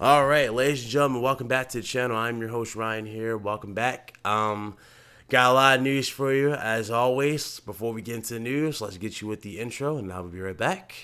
All right, ladies and gentlemen, welcome back to the channel. I'm your host Ryan here. Welcome back. Got a lot of news for you as always. Before we get into the news, let's get you with the intro, and I'll be right back.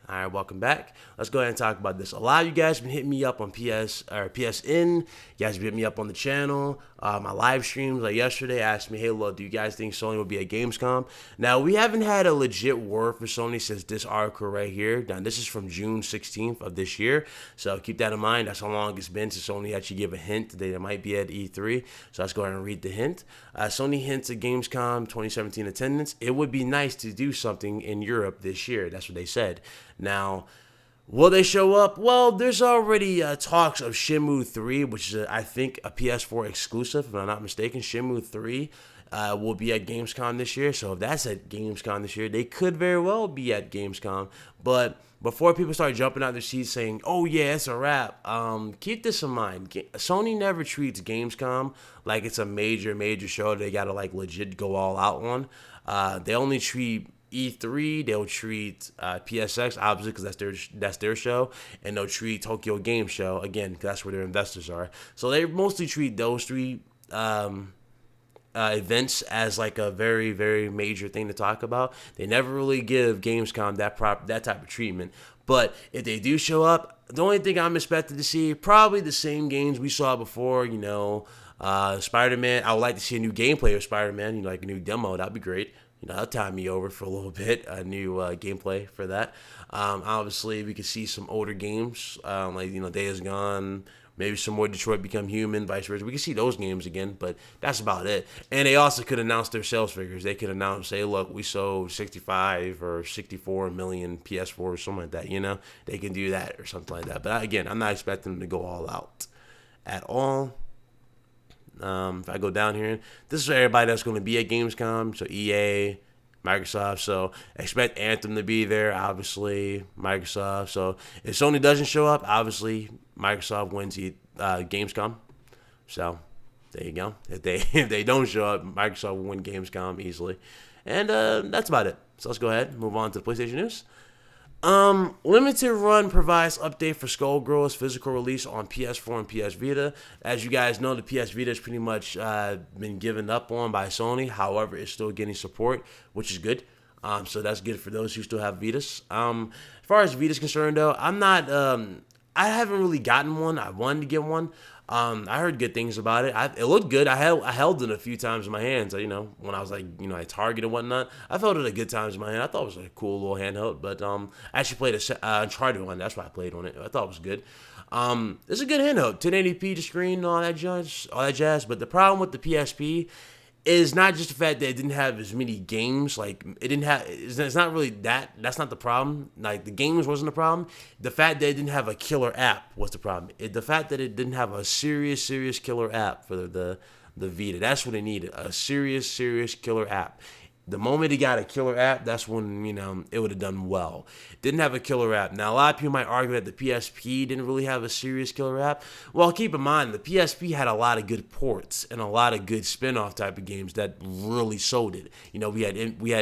All right, welcome back. Let's go ahead and talk about this. A lot of you guys have been hitting me up on PSN. You guys have hit me up on the channel. My live streams like yesterday asked me, hey, look, do you guys think Sony will be at Gamescom? Now, we haven't had a legit word for Sony since this article right here. Now, this is from June 16th of this year. So keep that in mind. That's how long it's been since Sony actually gave a hint that they might be at E3. So let's go ahead and read the hint. Sony hints at Gamescom 2017 attendance. It would be nice to do something in Europe this year. That's what they said. Now, will they show up? Well, there's already talks of Shenmue 3, which is, I think, a PS4 exclusive, if I'm not mistaken. Shenmue 3 will be at Gamescom this year. So if that's at Gamescom this year, they could very well be at Gamescom. But before people start jumping out their seats saying, oh, yeah, it's a wrap, keep this in mind. Sony never treats Gamescom like it's a major show they got to, like, legit go all out on. They only treat E3, they'll treat PSX, obviously, because that's their show, and they'll treat Tokyo Game Show, again, because that's where their investors are. So they mostly treat those three events as like a very major thing to talk about. They never really give Gamescom that type of treatment. But if they do show up, the only thing I'm expected to see, probably the same games we saw before, Spider-Man. I would like to see a new gameplay of Spider-Man, like a new demo. That'd be great. That'll tie me over for a little bit, a new gameplay for that. Obviously, we could see some older games, Days Gone, maybe some more Detroit Become Human, vice versa. We can see those games again, but that's about it. And they also could announce their sales figures. They could announce, say, look, we sold 65 or 64 million PS4 or something like that, They can do that or something like that. But again, I'm not expecting them to go all out at all. If I go down here, this is for everybody that's going to be at Gamescom. So EA, Microsoft. So expect Anthem to be there, obviously, Microsoft. So if Sony doesn't show up, obviously, Microsoft wins Gamescom. So there you go. If they don't show up, Microsoft will win Gamescom easily. And that's about it. So let's go ahead and move on to the PlayStation news. Limited Run provides update for Skullgirls physical release on PS4 and PS Vita. As you guys know, the PS Vita has pretty much been given up on by Sony. However, it's still getting support, which is good. So that's good for those who still have Vitas. As far as Vita's concerned, though, I haven't really gotten one. I wanted to get one. I heard good things about it. It looked good. I held it a few times in my hands. When I was at Target and whatnot, I felt it at good times in my hand. I thought it was a cool little handheld. But I actually played a Uncharted one. That's why I played on it. I thought it was good. It's a good handheld, 1080p to screen, all that jazz. But the problem with the PSP is not just the fact that it didn't have as many games. Like, it didn't have. It's not really that. That's not the problem. Like, the games wasn't the problem. The fact that it didn't have a killer app was the problem. The fact that it didn't have a serious killer app for the Vita. That's what it needed. A serious killer app. The moment it got a killer app, that's when, it would have done well. Didn't have a killer app. Now, a lot of people might argue that the PSP didn't really have a serious killer app. Well, keep in mind, the PSP had a lot of good ports and a lot of good spin-off type of games that really sold it. We had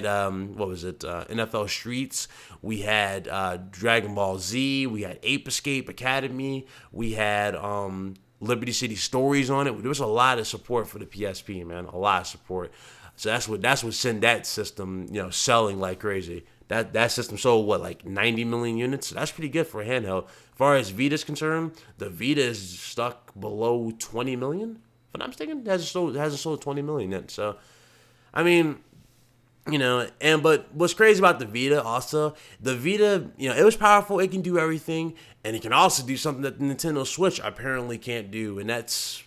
NFL Streets. We had Dragon Ball Z. We had Ape Escape Academy. We had Liberty City Stories on it. There was a lot of support for the PSP, man. A lot of support. So that's what sent that system, selling like crazy. That system sold like 90 million units. So that's pretty good for a handheld. As far as Vita's concerned, the Vita is stuck below 20 million. If I'm not mistaken, it hasn't sold 20 million yet. So, but what's crazy about the Vita also, the Vita, it was powerful. It can do everything, and it can also do something that the Nintendo Switch apparently can't do, and that's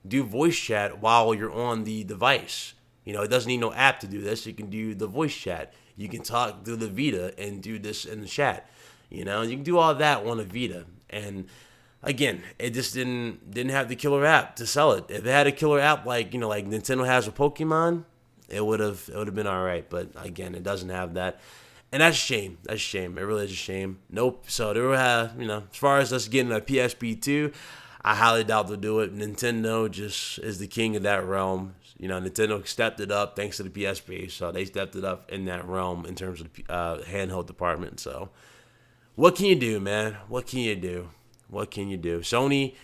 do voice chat while you're on the device. It doesn't need no app to do this. You can do the voice chat. You can talk through the Vita and do this in the chat. You can do all that on a Vita. And again, it just didn't have the killer app to sell it. If it had a killer app like like Nintendo has with Pokemon, it would have been all right. But again, it doesn't have that, and that's a shame. That's a shame. It really is a shame. Nope. So they will have as far as us getting a PSP 2, I highly doubt they'll do it. Nintendo just is the king of that realm. Nintendo stepped it up thanks to the PSP, so they stepped it up in that realm in terms of the handheld department. So what can you do, man? What can you do? What can you do? Sony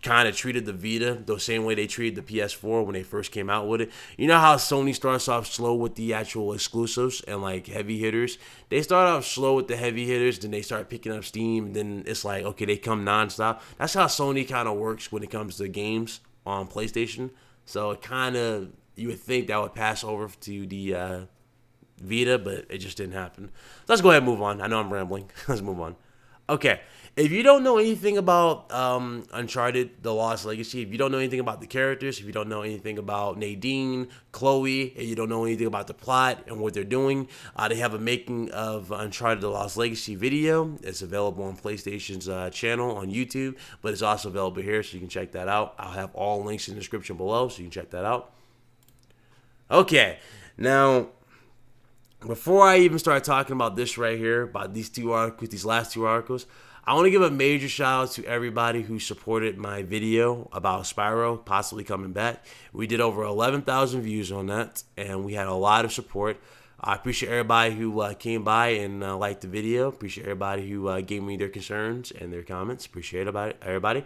kind of treated the Vita the same way they treated the PS4 when they first came out with it. You know how Sony starts off slow with the actual exclusives and like heavy hitters? They start off slow with the heavy hitters, then they start picking up steam, and then it's like, okay, they come nonstop. That's how Sony kind of works when it comes to games on PlayStation. So it kind of, you would think that would pass over to the Vita, but it just didn't happen. Let's go ahead and move on. I know I'm rambling. Let's move on. Okay, if you don't know anything about Uncharted: The Lost Legacy, if you don't know anything about the characters, if you don't know anything about Nadine, Chloe, and you don't know anything about the plot and what they're doing, they have a making of Uncharted: The Lost Legacy video. It's available on PlayStation's channel on YouTube, but it's also available here, so you can check that out. I'll have all links in the description below, so you can check that out. Okay, now, before I even start talking about this right here, about these last two articles, I want to give a major shout out to everybody who supported my video about Spyro possibly coming back. We did over 11,000 views on that, and we had a lot of support. I appreciate everybody who came by and liked the video. Appreciate everybody who gave me their concerns and their comments. Appreciate everybody.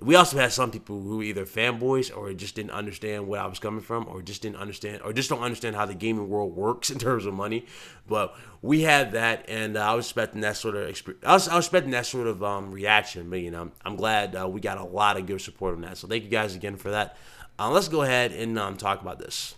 We also had some people who were either fanboys or just didn't understand where I was coming from, or just didn't understand, or just don't understand how the gaming world works in terms of money. But we had that, and I was expecting that sort of I was expecting that sort of reaction. But I'm glad we got a lot of good support on that. So thank you guys again for that. Let's go ahead and talk about this.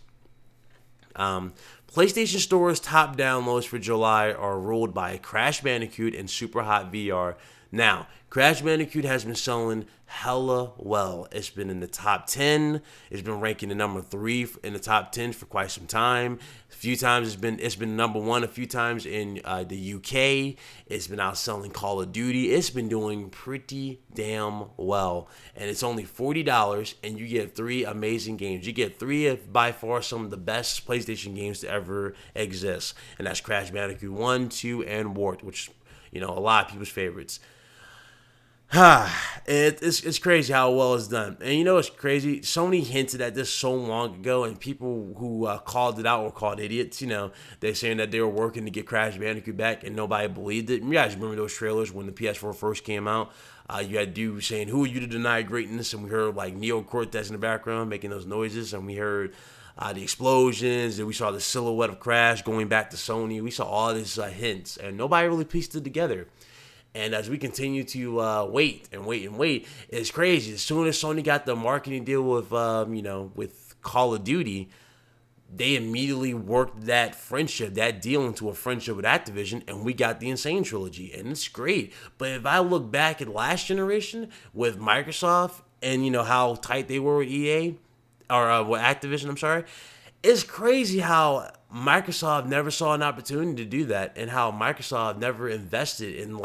PlayStation Store's top downloads for July are ruled by Crash Bandicoot and Super Hot VR. Now, Crash Bandicoot has been selling hella well. It's been in the top 10. It's been ranking the number 3 in the top 10 for quite some time. A few times it's been number 1 a few times in the UK. It's been outselling Call of Duty. It's been doing pretty damn well. And it's only $40, and you get 3 amazing games. You get 3 of by far some of the best PlayStation games to ever exist. And that's Crash Bandicoot 1, 2, and Warped, which a lot of people's favorites. It's crazy how well it's done. And it's crazy? Sony hinted at this so long ago, and people who called it out were called idiots. They're saying that they were working to get Crash Bandicoot back, and nobody believed it. You guys remember those trailers when the PS4 first came out? You had dudes saying, "Who are you to deny greatness?" And we heard like Neo Cortez in the background making those noises, and we heard the explosions, and we saw the silhouette of Crash going back to Sony. We saw all these hints, and nobody really pieced it together. And as we continue to wait, it's crazy. As soon as Sony got the marketing deal with with Call of Duty, they immediately worked that deal into a friendship with Activision, and we got the Insane trilogy, and it's great. But if I look back at last generation with Microsoft and how tight they were with EA or with Activision, I'm sorry, it's crazy how Microsoft never saw an opportunity to do that, and how Microsoft never invested in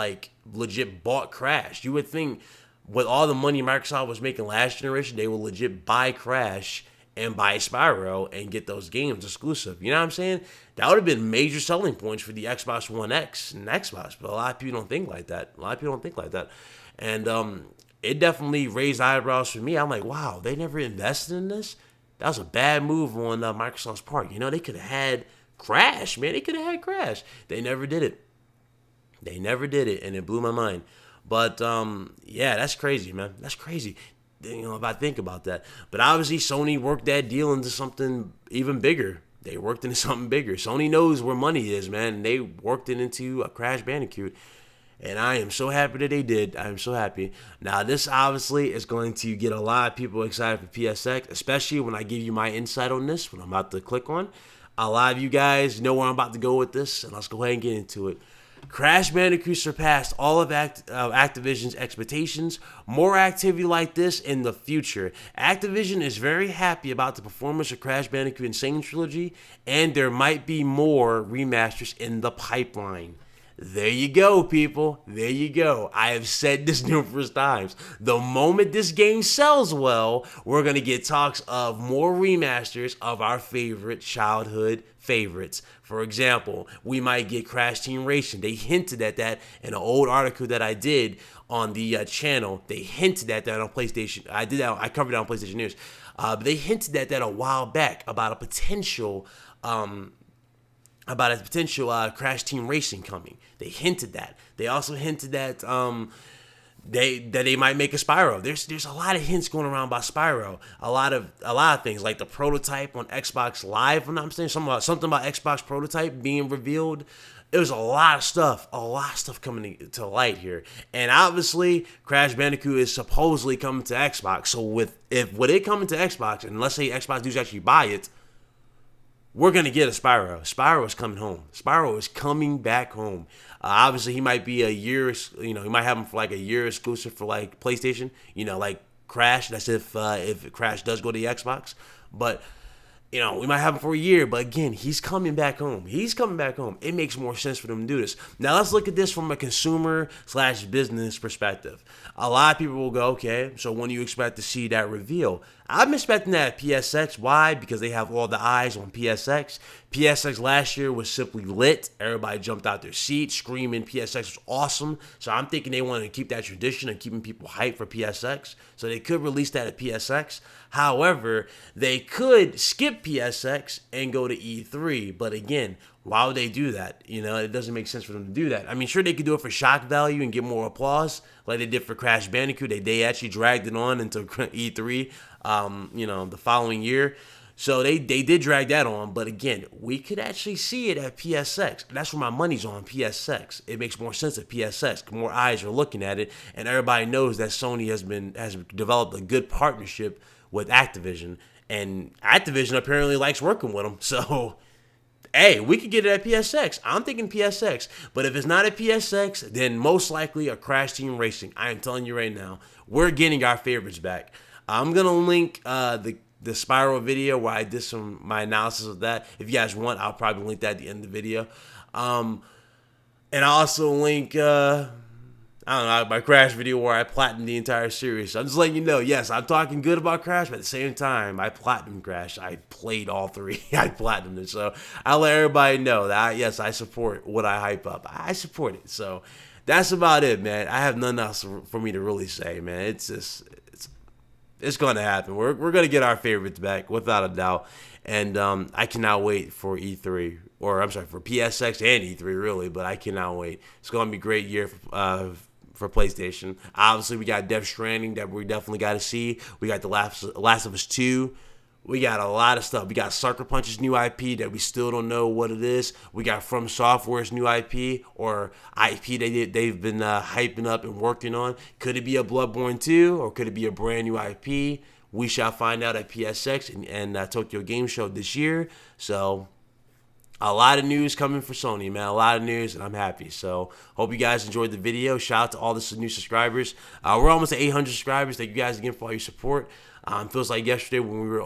legit bought Crash. You would think with all the money Microsoft was making last generation, they would legit buy Crash and buy Spyro and get those games exclusive. You know what I'm saying? That would have been major selling points for the Xbox One X and Xbox, but a lot of people don't think like that. And it definitely raised eyebrows for me. I'm like, wow, they never invested in this? That was a bad move on Microsoft's part. They could have had Crash, man. They could have had Crash. They never did it. And it blew my mind. But, yeah, that's crazy, man. That's crazy, if I think about that. But obviously, Sony worked that deal into something even bigger. They worked into something bigger. Sony knows where money is, man. And they worked it into a Crash Bandicoot. And I am so happy that they did. I am so happy. Now, this obviously is going to get a lot of people excited for PSX, especially when I give you my insight on this, what I'm about to click on. A lot of you guys know where I'm about to go with this, and let's go ahead and get into it. Crash Bandicoot surpassed all of Activision's expectations. More activity like this in the future. Activision is very happy about the performance of Crash Bandicoot Insane Trilogy, and there might be more remasters in the pipeline. There you go, people. There you go. I have said this numerous times. The moment this game sells well, we're going to get talks of more remasters of our favorite childhood favorites. For example, we might get Crash Team Racing. They hinted at that in an old article that I did on the channel. They hinted at that on PlayStation. I did that. I covered it on PlayStation News. But they hinted at that a while back about a potential Crash Team Racing coming. They hinted that. They also hinted that they might make a Spyro. There's a lot of hints going around about Spyro. A lot of things like the prototype on Xbox Live. I'm not saying something about Xbox prototype being revealed. There's a lot of stuff coming to light here, and obviously Crash Bandicoot is supposedly coming to Xbox. So with it coming to Xbox, and let's say Xbox dudes actually buy it, we're going to get a Spyro. Spyro is coming home. Spyro is coming back home. Obviously, he might be a year, he might have him for like a year exclusive for like PlayStation, like Crash. That's if Crash does go to the Xbox. But, we might have him for a year. But again, he's coming back home. He's coming back home. It makes more sense for them to do this. Now, let's look at this from a consumer/business perspective. A lot of people will go, okay, so when do you expect to see that reveal? I'm expecting that at PSX. Why? Because they have all the eyes on PSX. PSX last year was simply lit. Everybody jumped out their seats screaming PSX was awesome. So I'm thinking they want to keep that tradition of keeping people hyped for PSX. So they could release that at PSX. However, they could skip PSX and go to E3. But again, why would they do that? It doesn't make sense for them to do that. I mean, sure, they could do it for shock value and get more applause like they did for Crash Bandicoot. They actually dragged it on into E3, the following year. So they did drag that on. But again, we could actually see it at PSX. That's where my money's on, PSX. It makes more sense at PSX. More eyes are looking at it. And everybody knows that Sony has developed a good partnership with Activision. And Activision apparently likes working with them. So, hey, we could get it at PSX. I'm thinking PSX. But if it's not at PSX, then most likely a Crash Team Racing. I am telling you right now, we're getting our favorites back. I'm going to link the Spyro video where I did my analysis of that. If you guys want, I'll probably link that at the end of the video. And I'll also link, my Crash video where I platinumed the entire series. So I'm just letting you know, yes, I'm talking good about Crash, but at the same time, I platinumed Crash. I played all three. I platinumed it. So I'll let everybody know that, yes, I support what I hype up. I support it. So that's about it, man. I have nothing else for me to really say, man. It's going to happen. We're going to get our favorites back, without a doubt. And I cannot wait for E3. Or, I'm sorry, for PSX and E3, really. But I cannot wait. It's going to be a great year for PlayStation. Obviously, we got Death Stranding that we definitely got to see. We got The Last of Us 2. We got a lot of stuff. We got Sucker Punch's new IP that we still don't know what it is. We got From Software's new IP, or IP they've been hyping up and working on. Could it be a Bloodborne 2, or could it be a brand new IP? We shall find out at PSX and Tokyo Game Show this year. So a lot of news coming for Sony, man. A lot of news, and I'm happy. So hope you guys enjoyed the video. Shout out to all the new subscribers. We're almost at 800 subscribers. Thank you guys again for all your support. Feels like yesterday when we were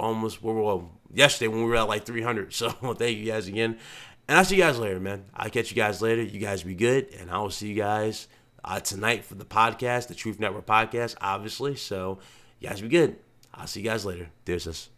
at like 300. So thank you guys again. And I'll see you guys later, man. I'll catch you guys later. You guys be good. And I will see you guys tonight for the podcast, the Truth Network podcast, obviously. So you guys be good. I'll see you guys later. Deuces.